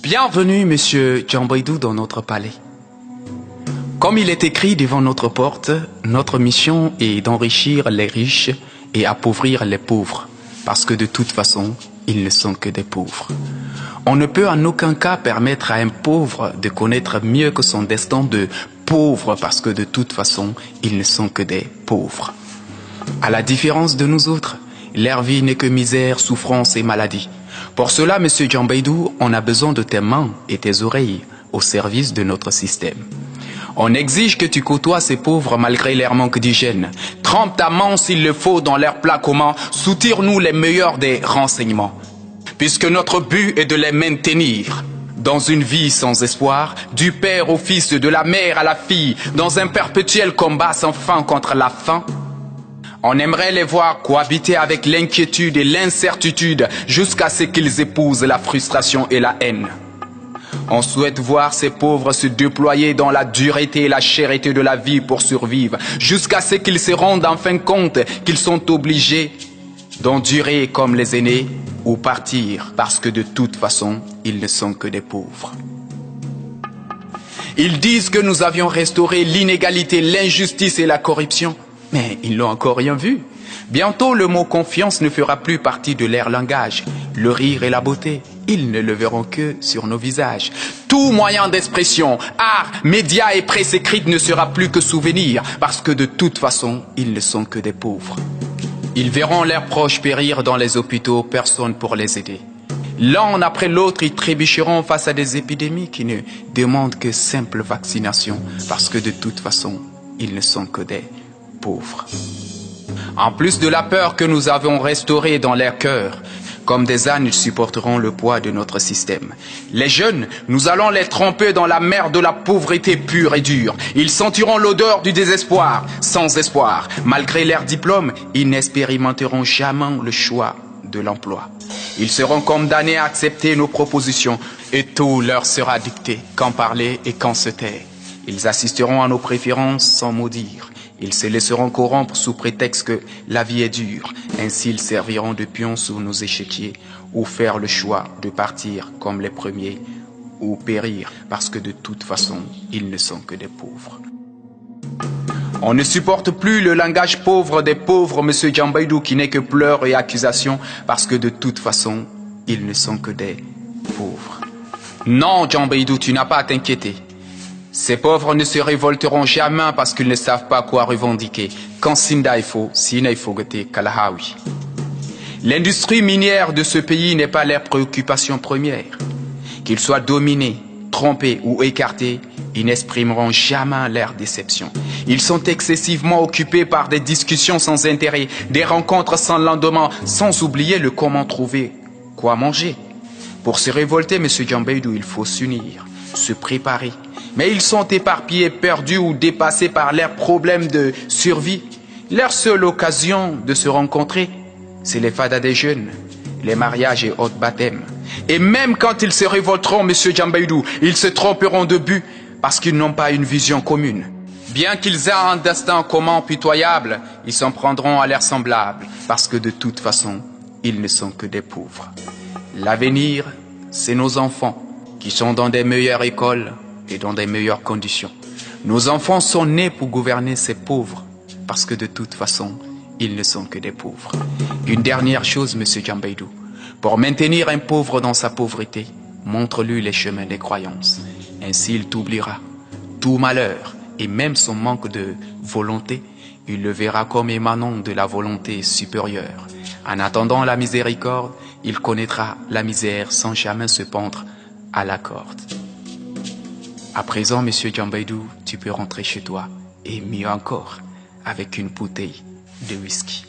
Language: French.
Bienvenue, monsieur Djambaydou, dans notre palais. Comme il est écrit devant notre porte, notre mission est d'enrichir les riches et appauvrir les pauvres, parce que de toute façon, ils ne sont que des pauvres. On ne peut en aucun cas permettre à un pauvre de connaître mieux que son destin de pauvre, parce que de toute façon, ils ne sont que des pauvres. À la différence de nous autres, leur vie n'est que misère, souffrance et maladie. Pour cela, monsieur Djambaydou, on a besoin de tes mains et tes oreilles au service de notre système. On exige que tu côtoies ces pauvres malgré leur manque d'hygiène. Trempe ta main s'il le faut dans leur plat commun. Soutire-nous les meilleurs des renseignements. Puisque notre but est de les maintenir dans une vie sans espoir, du père au fils, de la mère à la fille, dans un perpétuel combat sans fin contre la faim. On aimerait les voir cohabiter avec l'inquiétude et l'incertitude jusqu'à ce qu'ils épousent la frustration et la haine. On souhaite voir ces pauvres se déployer dans la dureté et la chérité de la vie pour survivre, jusqu'à ce qu'ils se rendent en fin compte qu'ils sont obligés d'endurer comme les aînés ou partir, parce que de toute façon, ils ne sont que des pauvres. Ils disent que nous avions restauré l'inégalité, l'injustice et la corruption, mais ils n'ont encore rien vu. Bientôt, le mot confiance ne fera plus partie de leur langage. Le rire et la beauté, ils ne le verront que sur nos visages. Tout moyen d'expression, art, médias et presse écrite ne sera plus que souvenir, parce que de toute façon, ils ne sont que des pauvres. Ils verront leurs proches périr dans les hôpitaux, personne pour les aider. L'un après l'autre, ils trébucheront face à des épidémies qui ne demandent que simple vaccination, parce que de toute façon, ils ne sont que des pauvres. En plus de la peur que nous avons restaurée dans leur cœur, comme des ânes, ils supporteront le poids de notre système. Les jeunes, nous allons les tremper dans la mer de la pauvreté pure et dure. Ils sentiront l'odeur du désespoir, sans espoir. Malgré leur diplôme, ils n'expérimenteront jamais le choix de l'emploi. Ils seront condamnés à accepter nos propositions et tout leur sera dicté, quand parler et quand se taire. Ils assisteront à nos préférences sans mot dire. Ils se laisseront corrompre sous prétexte que la vie est dure. Ainsi, ils serviront de pions sous nos échiquiers ou faire le choix de partir comme les premiers ou périr parce que de toute façon, ils ne sont que des pauvres. On ne supporte plus le langage pauvre des pauvres, monsieur Djambaydou, qui n'est que pleurs et accusations parce que de toute façon, ils ne sont que des pauvres. Non, Djambaydou, tu n'as pas à t'inquiéter. Ces pauvres ne se révolteront jamais parce qu'ils ne savent pas quoi revendiquer. Quand Sinda faut, Sina il faut goûter Kalahawi. L'industrie minière de ce pays n'est pas leur préoccupation première. Qu'ils soient dominés, trompés ou écartés, ils n'exprimeront jamais leur déception. Ils sont excessivement occupés par des discussions sans intérêt, des rencontres sans lendemain, sans oublier le comment trouver quoi manger. Pour se révolter, monsieur Djambaydou, il faut s'unir, se préparer. Mais ils sont éparpillés, perdus ou dépassés par leurs problèmes de survie. Leur seule occasion de se rencontrer, c'est les fadas des jeunes, les mariages et autres baptêmes. Et même quand ils se révolteront, monsieur Djambaydou, ils se tromperont de but parce qu'ils n'ont pas une vision commune. Bien qu'ils aient un destin commun pitoyable, ils s'en prendront à leurs semblables parce que de toute façon, ils ne sont que des pauvres. L'avenir, c'est nos enfants qui sont dans des meilleures écoles et dans des meilleures conditions. Nos enfants sont nés pour gouverner ces pauvres, parce que de toute façon, ils ne sont que des pauvres. Une dernière chose, monsieur Djambaydou, pour maintenir un pauvre dans sa pauvreté, montre-lui les chemins des croyances. Ainsi, il t'oubliera. Tout malheur, et même son manque de volonté, il le verra comme émanant de la volonté supérieure. En attendant la miséricorde, il connaîtra la misère sans jamais se pendre à la corde. À présent, monsieur Djambaydou, tu peux rentrer chez toi, et mieux encore, avec une bouteille de whisky.